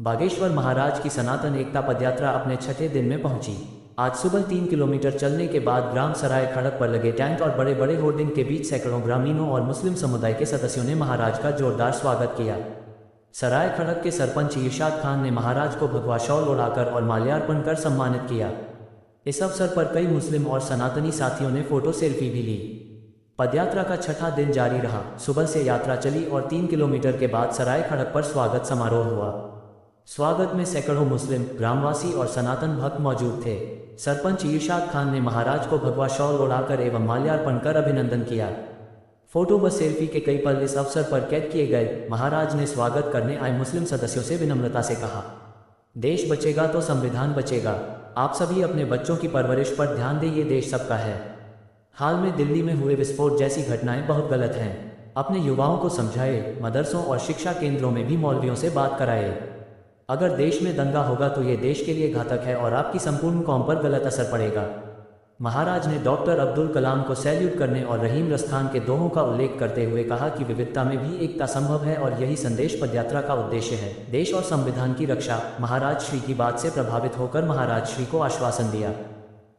बागेश्वर महाराज की सनातन एकता पदयात्रा अपने छठे दिन में पहुंची। आज सुबह 3 किलोमीटर चलने के बाद ग्राम सराय खड़क पर लगे टेंट और बड़े बड़े होर्डिंग के बीच सैकड़ों ग्रामीणों और मुस्लिम समुदाय के सदस्यों ने महाराज का जोरदार स्वागत किया। सराय खड़क के सरपंच इरशाद खान ने महाराज को भगवा शॉल ओढ़ाकर और माल्यार्पण कर सम्मानित किया। इस अवसर पर कई मुस्लिम और सनातनी साथियों ने फोटो सेल्फी भी ली। पदयात्रा का छठा दिन जारी रहा। सुबह से यात्रा चली और 3 किलोमीटर के बाद सराय खड़क पर स्वागत समारोह हुआ। स्वागत में सैकड़ों मुस्लिम, ग्रामवासी और सनातन भक्त मौजूद थे। सरपंच इरशाद खान ने महाराज को भगवा शॉल ओढ़ाकर एवं माल्यार्पण कर अभिनंदन किया। फोटो व सेल्फी के कई पल इस अवसर पर कैद किए गए। महाराज ने स्वागत करने आए मुस्लिम सदस्यों से विनम्रता से कहा, देश बचेगा तो संविधान बचेगा। आप सभी अपने बच्चों की परवरिश पर ध्यान दें, ये देश सबका है। हाल में दिल्ली में हुए विस्फोट जैसी घटनाएं बहुत गलत हैं। अपने युवाओं को समझाए, मदरसों और शिक्षा केंद्रों में भी मौलवियों से बात कराए। अगर देश में दंगा होगा तो ये देश के लिए घातक है और आपकी संपूर्ण कौम पर गलत असर पड़ेगा। महाराज ने डॉक्टर अब्दुल कलाम को सैल्यूट करने और रहीम रस्थान के दोहों का उल्लेख करते हुए कहा कि विविधता में भी एकता संभव है और यही संदेश पदयात्रा का उद्देश्य है, देश और संविधान की रक्षा। महाराज श्री की बात से प्रभावित होकर महाराज श्री को आश्वासन दिया।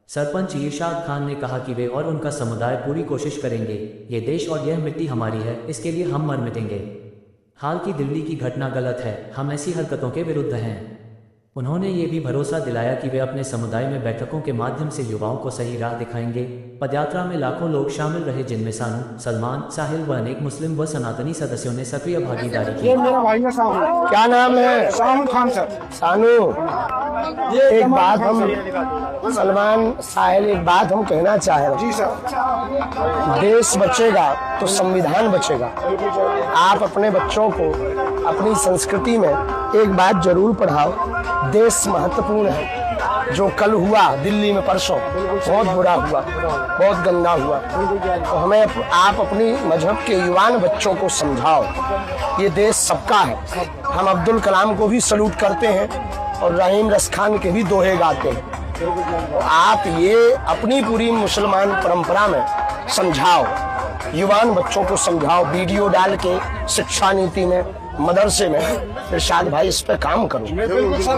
सरपंच इरशाद खान ने कहा कि वे और उनका समुदाय पूरी कोशिश करेंगे। ये देश और यह मिट्टी हमारी है, इसके लिए हम मर मिटेंगे। हाल की दिल्ली की घटना गलत है, हम ऐसी हरकतों के विरुद्ध हैं। उन्होंने ये भी भरोसा दिलाया कि वे अपने समुदाय में बैठकों के माध्यम से युवाओं को सही राह दिखाएंगे। पदयात्रा में लाखों लोग शामिल रहे, जिनमें सानू, सलमान, साहिल व अनेक मुस्लिम व सनातनी सदस्यों ने सक्रिय भागीदारी की। क्या नाम है? सानू खान सर। सानू, एक बात हम सलमान, साहिल, एक बात हम कहना चाह रहे हैं। जी सर। देश बचेगा तो संविधान बचेगा। आप अपने बच्चों को अपनी संस्कृति में एक बात जरूर पढ़ाओ, देश महत्वपूर्ण है। जो कल हुआ दिल्ली में परसों, बहुत बुरा हुआ, बहुत गंदा हुआ। तो हमें आप अपनी मजहब के युवान बच्चों को समझाओ, ये देश सबका है। हम अब्दुल कलाम को भी सल्यूट करते हैं और रहीम रस्थान के भी दोहे गाते हैं। तो आप ये अपनी पूरी मुसलमान परंपरा में समझाओ, युवान बच्चों को समझाओ। वीडियो डाल के शिक्षा नीति में, मदरसे में इरशाद भाई इस पे काम करो,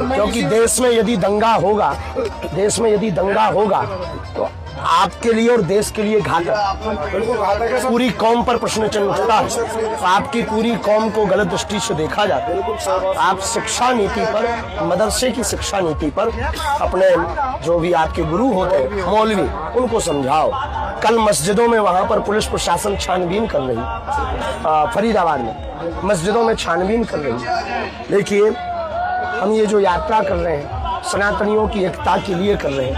क्योंकि देश में यदि दंगा होगा तो आपके लिए और देश के लिए घातक। पूरी कौम पर प्रश्न चिन्ह उठता है, तो आपकी पूरी कौम को गलत दृष्टि से देखा जाता है। आप शिक्षा नीति पर, मदरसे की शिक्षा नीति पर अपने जो भी आपके गुरु होते हैं, मौलवी, उनको समझाओ। कल मस्जिदों में वहां पर पुलिस प्रशासन छानबीन कर रही, फरीदाबाद में मस्जिदों में छानबीन कर रही। देखिए, हम ये जो यात्रा कर रहे हैं सनातनियों की एकता के लिए कर रहे हैं,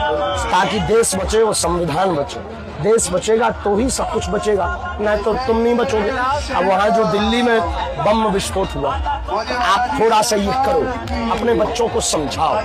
ताकि देश बचे और संविधान बचे। देश बचेगा तो ही सब कुछ बचेगा, नहीं तो तुम नहीं बचोगे। अब वहाँ जो दिल्ली में बम विस्फोट हुआ, आप थोड़ा सा ये करो, अपने बच्चों को समझाओ।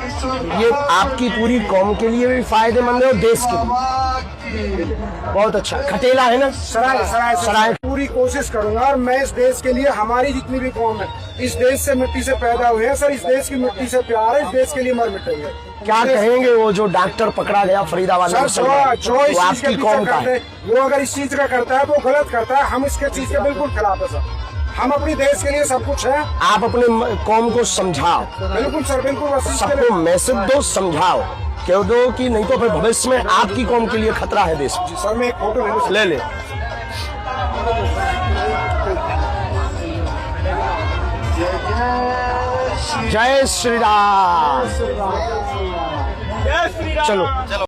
ये आपकी पूरी कौम के लिए भी फायदेमंद है और देश के लिए। बहुत अच्छा खटेला है ना। सराय पूरी कोशिश करूंगा और मैं इस देश के लिए, हमारी जितनी भी कौम है, इस देश से मिट्टी से पैदा हुए हैं सर, इस देश की मिट्टी से प्यार है, इस देश के लिए मर मिटेंगे। क्या कहेंगे वो जो डॉक्टर पकड़ा गया फरीदाबाद में? आपकी कौम का है, वो अगर इस चीज का करता है तो वो गलत करता है। हम इसके चीज के बिल्कुल खिलाफ है सर। हम अपनी देश के लिए सब कुछ है। आप अपने कौम को समझाओ। बिल्कुल सर, बिल्कुल। सबको मैसेज दो, समझाओ, कह दो कि नहीं तो फिर भविष्य में आपकी कौम के लिए खतरा है देश। सर मैं एक फोटो ले ले। जय श्री राम। चलो।